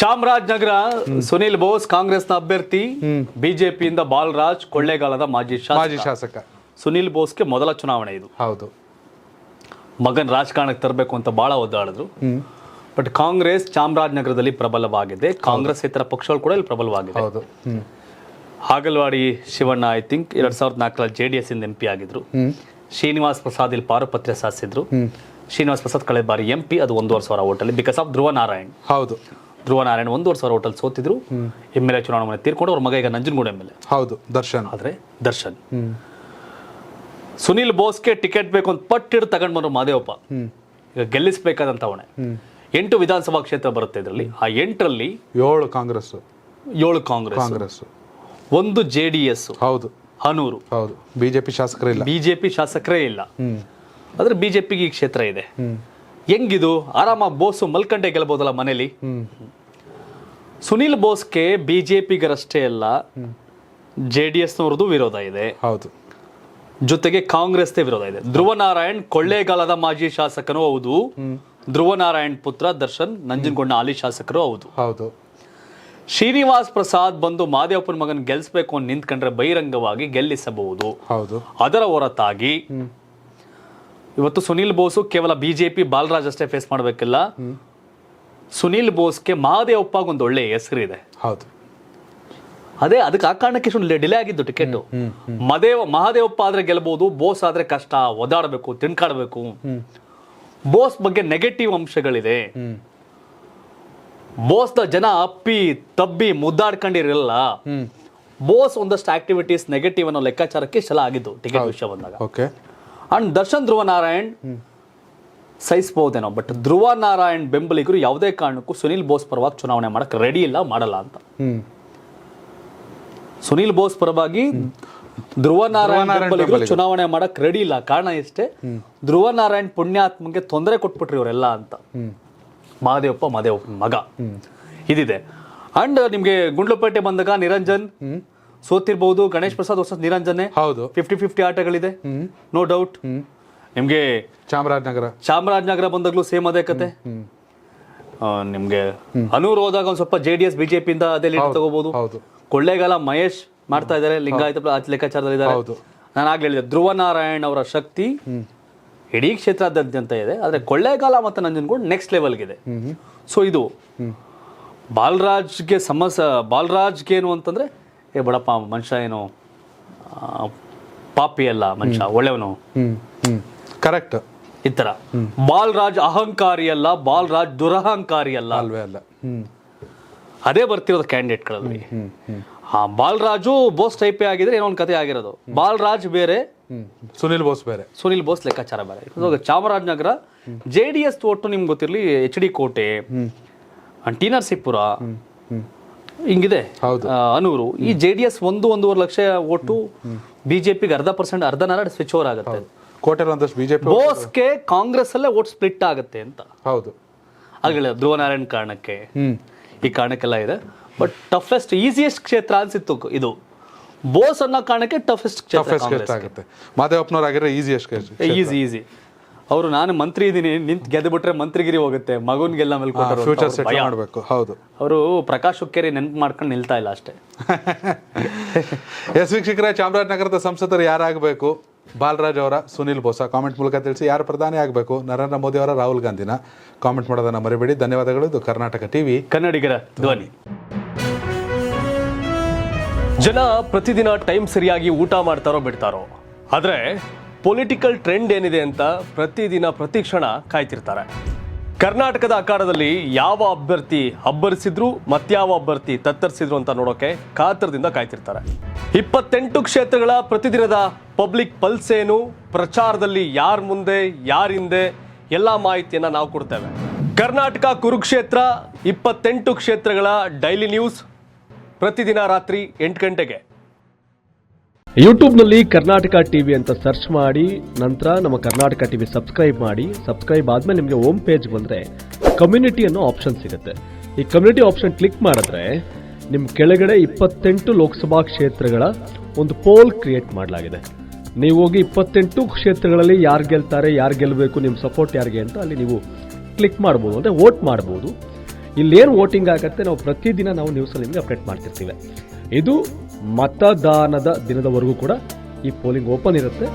ಚಾಮರಾಜನಗರ ಸುನಿಲ್ ಬೋಸ್ ಕಾಂಗ್ರೆಸ್ನ ಅಭ್ಯರ್ಥಿ, ಬಿಜೆಪಿಯಿಂದ ಬಾಲರಾಜ್ ಕೊಳ್ಳೇಗಾಲದ ಮಾಜಿ ಶಾಸಕ. ಸುನಿಲ್ ಬೋಸ್ಗೆ ಮೊದಲ ಚುನಾವಣೆ ಇದು. ಹೌದು. ಮಗನ್ ರಾಜಕಾರಣಕ್ಕೆ ತರಬೇಕು ಅಂತ ಬಹಳ ಒದ್ದಾಡಿದ್ರು. ಬಟ್ ಕಾಂಗ್ರೆಸ್ ಚಾಮರಾಜನಗರದಲ್ಲಿ ಪ್ರಬಲವಾಗಿದೆ. ಕಾಂಗ್ರೆಸ್ ಇತರ ಪಕ್ಷಗಳು ಕೂಡ ಇಲ್ಲಿ ಪ್ರಬಲವಾಗಿದೆ. Hagalavadi Shivanna I think 2004 JDS ಇಂದ MP ಆಗಿದ್ರು. ಶ್ರೀನಿವಾಸ್ ಪ್ರಸಾದ್ ಇಲ್ಲಿ ಪಾರುಪತ್ಯ ಸಾಧಿಸಿದ್ರು. ಶ್ರೀನಿವಾಸ್ ಪ್ರಸಾದ್ ಕಳೆದ ಬಾರಿ MP, ಅದು 1,500 ಓಟಲ್ಲಿ ಬಿಕಾಸ್ ಆಫ್ ಧ್ರುವ ನಾರಾಯಣ್. ಹೌದು, ಧ್ರುವ ನಾರಾಯಣ್ 1,500 ಓಟಲ್ಲಿ ಸೋತಿದ್ರು. MLA ಚುನಾವಣೆ ತೀರ್ಕೊಂಡು ಅವ್ರ ಮಗ ಈಗ ನಂಜನಗೂಡು MLA. ಹೌದು, ದರ್ಶನ್. ಆದ್ರೆ ದರ್ಶನ್ ಸುನಿಲ್ ಬೋಸ್ಗೆ ಟಿಕೆಟ್ ಬೇಕು ಅಂತ ಪಟ್ಟಿಡ್ ತಗೊಂಡ್ ಬಂದ್ರು ಮಾದೇವಪ್ಪ. ಈಗ ಗೆಲ್ಲಿಸಬೇಕಾದಂತ ಅವಣೆ 8 ವಿಧಾನಸಭಾ ಕ್ಷೇತ್ರ ಬರುತ್ತೆ ಇದರಲ್ಲಿ. ಆ 8ರಲ್ಲಿ 7 ಕಾಂಗ್ರೆಸ್, 7 ಕಾಂಗ್ರೆಸ್, 1 JDS. ಹೌದು, ಹನೂರು. ಹೌದು. ಬಿಜೆಪಿ ಶಾಸಕರೇ ಇಲ್ಲ. ಆದ್ರೆ ಬಿಜೆಪಿಗೆ ಈ ಕ್ಷೇತ್ರ ಇದೆ. ಹೆಂಗಿದು ಆರಾಮಾಗಿ ಬೋಸ್ ಮಲ್ಕಂಡೆ ಗೆಲ್ಬಹುದಲ್ಲ ಮನೇಲಿ. ಸುನಿಲ್ ಬೋಸ್ಗೆ ಬಿಜೆಪಿಗರಷ್ಟೇ ಅಲ್ಲ, JDSನವ್ರದ್ದು ವಿರೋಧ ಇದೆ. ಹೌದು. ಜೊತೆಗೆ ಕಾಂಗ್ರೆಸ್ದೇ ವಿರೋಧ ಇದೆ. ಧ್ರುವ ನಾರಾಯಣ್ ಕೊಳ್ಳೇಗಾಲದ ಮಾಜಿ ಶಾಸಕನೂ ಹೌದು. ಧ್ರುವ ನಾರಾಯಣ್ ಪುತ್ರ ದರ್ಶನ್ ನಂಜನಗೂಡಿನ ಹಾಲಿ ಶಾಸಕರು ಹೌದು. ಹೌದು. ಶ್ರೀನಿವಾಸ್ ಪ್ರಸಾದ್ ಬಂದು ಮಾದೇವಪ್ಪನ ಮಗನ್ ಗೆಲ್ಸ್ಬೇಕು ಅಂತ ನಿಂತ್ಕೊಂಡ್ರೆ ಬಹಿರಂಗವಾಗಿ ಗೆಲ್ಲಿಸಬಹುದು. ಹೌದು. ಅದರ ಹೊರತಾಗಿ ಇವತ್ತು ಸುನಿಲ್ ಬೋಸು ಕೇವಲ ಬಿಜೆಪಿ ಬಾಲರಾಜ್ ಅಷ್ಟೇ ಫೇಸ್ ಮಾಡಬೇಕಿಲ್ಲ. ಸುನಿಲ್ ಬೋಸ್ಗೆ ಮಹಾದೇವಪ್ಪ ಒಂದು ಒಳ್ಳೆ ಹೆಸರಿದೆ. ಹೌದು. ಅದೇ ಅದಕ್ಕೆ ಆ ಕಾರಣಕ್ಕೆ ಡಿಲೇ ಆಗಿದ್ದು ಟಿಕೆಟ್. ಮಹಾದೇವಪ್ಪ ಆದ್ರೆ ಗೆಲ್ಬಹುದು, ಬೋಸ್ ಆದ್ರೆ ಕಷ್ಟ, ಒದಾಡಬೇಕು, ತಿನ್ಕಾಡ್ಬೇಕು. ಬೋಸ್ ಬಗ್ಗೆ ನೆಗೆಟಿವ್ ಅಂಶಗಳಿದೆ. ಬೋಸ್ನ ಜನ ಅಪ್ಪಿ ತಬ್ಬಿ ಮುದ್ದಾಡ್ಕೊಂಡಿರಲ್ಲ. ಬೋಸ್ ಒಂದಷ್ಟು ಆಕ್ಟಿವಿಟೀಸ್ ನೆಗೆಟಿವ್ ಅನ್ನೋ ಲೆಕ್ಕಾಚಾರಕ್ಕೆ ಇಷ್ಟೆಲ್ಲ ಆಗಿದ್ದು ಟಿಕೆಟ್ ವಿಷಯ ಬಂದಾಗ. ಅಂಡ್ ದರ್ಶನ್ ಧ್ರುವ ನಾರಾಯಣ್ ಸಹಿಸಬಹುದೇನೋ, ಬಟ್ ಧ್ರುವ ನಾರಾಯಣ್ ಬೆಂಬಲಿಗರು ಯಾವುದೇ ಕಾರಣಕ್ಕೂ ಸುನಿಲ್ ಬೋಸ್ ಪರವಾಗಿ ಚುನಾವಣೆ ಮಾಡಕ್ ರೆಡಿ ಇಲ್ಲ, ಮಾಡಲ್ಲ ಅಂತ. ಸುನಿಲ್ ಬೋಸ್ ಪರವಾಗಿ ಧ್ರುವ ನಾರಾಯಣ್ ಬೆಂಬಲಿಗರು ಚುನಾವಣೆ ಮಾಡಕ್ ರೆಡಿ ಇಲ್ಲ. ಕಾರಣ ಇಷ್ಟೇ, ಧ್ರುವ ನಾರಾಯಣ್ ಪುಣ್ಯಾತ್ಮಗೆ ತೊಂದರೆ ಕೊಟ್ಬಿಟ್ರಿ ಇವರೆಲ್ಲ ಅಂತ. ಮಹಾದೇವಪ್ಪನ ಮಗ ಇದಿದೆ. ಅಂಡ್ ನಿಮ್ಗೆ ಗುಂಡ್ಲುಪೇಟೆ ಬಂದಾಗ ನಿರಂಜನ್ ಸೋತಿರ್ಬಹುದು. ಗಣೇಶ್ ಪ್ರಸಾದ್ ಹೊಸ ನಿರಂಜನೆ 50-50 ಆಟಗಳಿದೆ, ನೋ ಡೌಟ್. ನಿಮ್ಗೆ ಚಾಮರಾಜನಗರ ಬಂದಾಗ್ಲೂ ಸೇಮ್ ಅದೇ ಕತೆ. ನಿಮ್ಗೆ ಹನೂರ್ ಹೋದಾಗ ಒಂದ್ ಸ್ವಲ್ಪ JDS ಬಿಜೆಪಿಯಿಂದ ಅದೇ ಲೀಡ್ ತಗೋಬಹುದು. ಕೊಳ್ಳೇಗಾಲ ಮಹೇಶ್ ಮಾಡ್ತಾ ಇದಾರೆ, ಲಿಂಗಾಯತ ಲೆಕ್ಕಾಚಾರದಲ್ಲಿ ಇದ್ದಾರೆ. ನಾನು ಆಗ್ಲೇ ಹೇಳಿದೆ, ಧ್ರುವ ನಾರಾಯಣ್ ಅವರ ಶಕ್ತಿ ಇಡೀ ಕ್ಷೇತ್ರಾದ್ಯಂತ ಇದೆ. ಆದ್ರೆ ಕೊಳ್ಳೇಗಾಲ ಮತ್ತು ನಂಜನಗೂಡು ನೆಕ್ಸ್ಟ್ ಲೆವೆಲ್ಗಿದೆ. ಸೊ ಇದು ಬಾಲರಾಜ್ಗೆ ಬಾಲರಾಜ್ಗೆ ಏನು ಅಂತಂದ್ರೆ, ಬಡಪ್ಪ ಮನುಷ್ಯ ಏನು ಪಾಪಿ ಅಲ್ಲ, ಮನುಷ್ಯ ಒಳ್ಳೆಯವನು, ಕರೆಕ್ಟ್. ಈ ತರ ಬಾಲರಾಜ್ ಅಹಂಕಾರಿ ಅಲ್ಲ, ಬಾಲರಾಜ್ ದುರಹಂಕಾರಿ ಅಲ್ಲ. ಅದೇ ಬರ್ತಿರೋದು ಕ್ಯಾಂಡಿಡೇಟ್ಗಳಲ್ಲಿ. ಬಾಲರಾಜು ಬೋಸ್ ಟೈಪೇ ಆಗಿದ್ರೆ ಏನೋ ಒಂದು ಕತೆ ಆಗಿರೋದು. ಬಾಲರಾಜ್ ಬೇರೆ, ಸುನಿಲ್ ಬೋಸ್ ಲೆಕ್ಕಾಚಾರ ಬೇರೆ. ಚಾಮರಾಜನಗರ JDS ಒಟ್ಟು ನಿಮ್ಗೆ ಗೊತ್ತಿರಲಿ, HD ಕೋಟೆ, ಟಿ ನರಸೀಪುರ ಹಿಂಗಿದೆ, ಅನೂರು. ಈ JDS 1-1.5 ಲಕ್ಷ ಓಟು, ಬಿಜೆಪಿಗೆ 0.5% ಅರ್ಧನಾರ ಸ್ವಿಚ್ ಓವರ್ ಆಗುತ್ತೆ. ಬೋಸ್ಗೆ ಕಾಂಗ್ರೆಸ್ ಅಲ್ಲೇ ಓಟ್ ಸ್ಪ್ಲಿಟ್ ಆಗುತ್ತೆ ಅಂತ. ಹೌದು. ಆಗಲೇ ಧ್ರುವ ನಾರಾಯಣ್ ಕಾರಣಕ್ಕೆ, ಈ ಕಾರಣಕ್ಕೆಲ್ಲ ಇದೆ. ಬಟ್ ಟಫೆಸ್ಟ್ ಈಸಿಯೆಸ್ಟ್ ಕ್ಷೇತ್ರ ಅನ್ಸಿತ್ತು ಇದು. ಬೋಸ್ ಅನ್ನೋ ಕಾರಣಕ್ಕೆ ಟಫೆಸ್ಟ್ ಕ್ಷೇತ್ರ ಆಗುತ್ತೆ. ಮಾದೇವಪ್ಪನವರಾಗಿರೋ ಈಸಿ. ಅವರು ನಾನು ಮಂತ್ರಿ ಇದೀನಿ, ನಿಂತು ಗೆದ್ದು ಬಿಟ್ರೆ ಮಂತ್ರಿಗಿರಿ ಹೋಗುತ್ತೆ, ಮಗನ್ಗೆಲ್ಲ ಮಾಡಬೇಕು. ಹೌದು. ಅವರು ಪ್ರಕಾಶ್ ಹುಕ್ಕೇರಿ ನೆನಪು ಮಾಡ್ಕೊಂಡು ನಿಲ್ತಾ ಇಲ್ಲ ಅಷ್ಟೇ. ವೀಕ್ಷಕರೇ, ಚಾಮರಾಜನಗರದ ಸಂಸದರು ಯಾರಾಗಬೇಕು? ಬಾಲರಾಜ್ ಅವರ, ಸುನಿಲ್ ಬೋಸ? ಕಾಮೆಂಟ್ ಮೂಲಕ ತಿಳಿಸಿ. ಯಾರು ಪ್ರಧಾನಿ ಆಗಬೇಕು? ನರೇಂದ್ರ ಮೋದಿ ಅವರ, ರಾಹುಲ್ ಗಾಂಧಿನ? ಕಾಮೆಂಟ್ ಮಾಡೋದನ್ನ ಮರಿಬೇಡಿ. ಧನ್ಯವಾದಗಳು. ಇದು ಕರ್ನಾಟಕ ಟಿವಿ, ಕನ್ನಡಿಗರ ಧ್ವನಿ. ಜನ ಪ್ರತಿದಿನ ಟೈಮ್ ಸರಿಯಾಗಿ ಊಟ ಮಾಡ್ತಾರೋ ಬಿಡ್ತಾರೋ, ಆದ್ರೆ ಪೊಲಿಟಿಕಲ್ ಟ್ರೆಂಡ್ ಏನಿದೆ ಅಂತ ಪ್ರತಿದಿನ ಪ್ರತಿಕ್ಷಣ ಕಾಯ್ತಿರ್ತಾರೆ. ಕರ್ನಾಟಕದ ಅಖಾಡದಲ್ಲಿ ಯಾವ ಅಭ್ಯರ್ಥಿ ಅಬ್ಬರಿಸಿದ್ರು, ಮತ್ಯಾವ ಅಭ್ಯರ್ಥಿ ತತ್ತರಿಸಿದ್ರು ಅಂತ ನೋಡೋಕೆ ಕಾತರದಿಂದ ಕಾಯ್ತಿರ್ತಾರೆ. 28 ಕ್ಷೇತ್ರಗಳ ಪ್ರತಿದಿನದ ಪಬ್ಲಿಕ್ ಪಲ್ಸ್ ಏನು, ಪ್ರಚಾರದಲ್ಲಿ ಯಾರ ಮುಂದೆ ಯಾರ ಹಿಂದೆ, ಎಲ್ಲ ಮಾಹಿತಿಯನ್ನ ನಾವು ಕೊಡ್ತೇವೆ. ಕರ್ನಾಟಕ ಕುರುಕ್ಷೇತ್ರ 28 ಕ್ಷೇತ್ರಗಳ ಡೈಲಿ ನ್ಯೂಸ್ ಪ್ರತಿದಿನ ರಾತ್ರಿ 8 ಗಂಟೆಗೆ ಯೂಟ್ಯೂಬ್ನಲ್ಲಿ ಕರ್ನಾಟಕ ಟಿವಿ ಅಂತ ಸರ್ಚ್ ಮಾಡಿ, ನಂತರ ನಮ್ಮ ಕರ್ನಾಟಕ ಟಿವಿ ಸಬ್ಸ್ಕ್ರೈಬ್ ಮಾಡಿ. ಸಬ್ಸ್ಕ್ರೈಬ್ ಆದ್ಮೇಲೆ ನಿಮಗೆ ಹೋಮ್ ಪೇಜ್ ಬಂದರೆ ಕಮ್ಯುನಿಟಿ ಅನ್ನೋ ಆಪ್ಷನ್ ಸಿಗುತ್ತೆ. ಈ ಕಮ್ಯುನಿಟಿ ಆಪ್ಷನ್ ಕ್ಲಿಕ್ ಮಾಡಿದ್ರೆ ನಿಮ್ಮ ಕೆಳಗಡೆ 28 ಲೋಕಸಭಾ ಕ್ಷೇತ್ರಗಳ ಒಂದು ಪೋಲ್ ಕ್ರಿಯೇಟ್ ಮಾಡಲಾಗಿದೆ. ನೀವು ಹೋಗಿ 28 ಕ್ಷೇತ್ರಗಳಲ್ಲಿ ಯಾರು ಗೆಲ್ತಾರೆ, ಯಾರು ಗೆಲ್ಲಬೇಕು, ನಿಮ್ಮ ಸಪೋರ್ಟ್ ಯಾರಿಗೆ ಅಂತ ಅಲ್ಲಿ ನೀವು ಕ್ಲಿಕ್ ಮಾಡ್ಬೋದು, ಅಂದರೆ ವೋಟ್ ಮಾಡ್ಬೋದು. ಇಲ್ಲೇನು ವೋಟಿಂಗ್ ಆಗುತ್ತೆ ನಾವು ಪ್ರತಿದಿನ ನಾವು ನ್ಯೂಸಲ್ಲಿ ನಿಮಗೆ ಅಪ್ಡೇಟ್ ಮಾಡ್ತಿರ್ತೀವಿ. ಇದು ಮತದಾನದ ದಿನದವರೆಗೂ ಕೂಡ ಈ ಪೋಲಿಂಗ್ ಓಪನ್ ಇರುತ್ತೆ.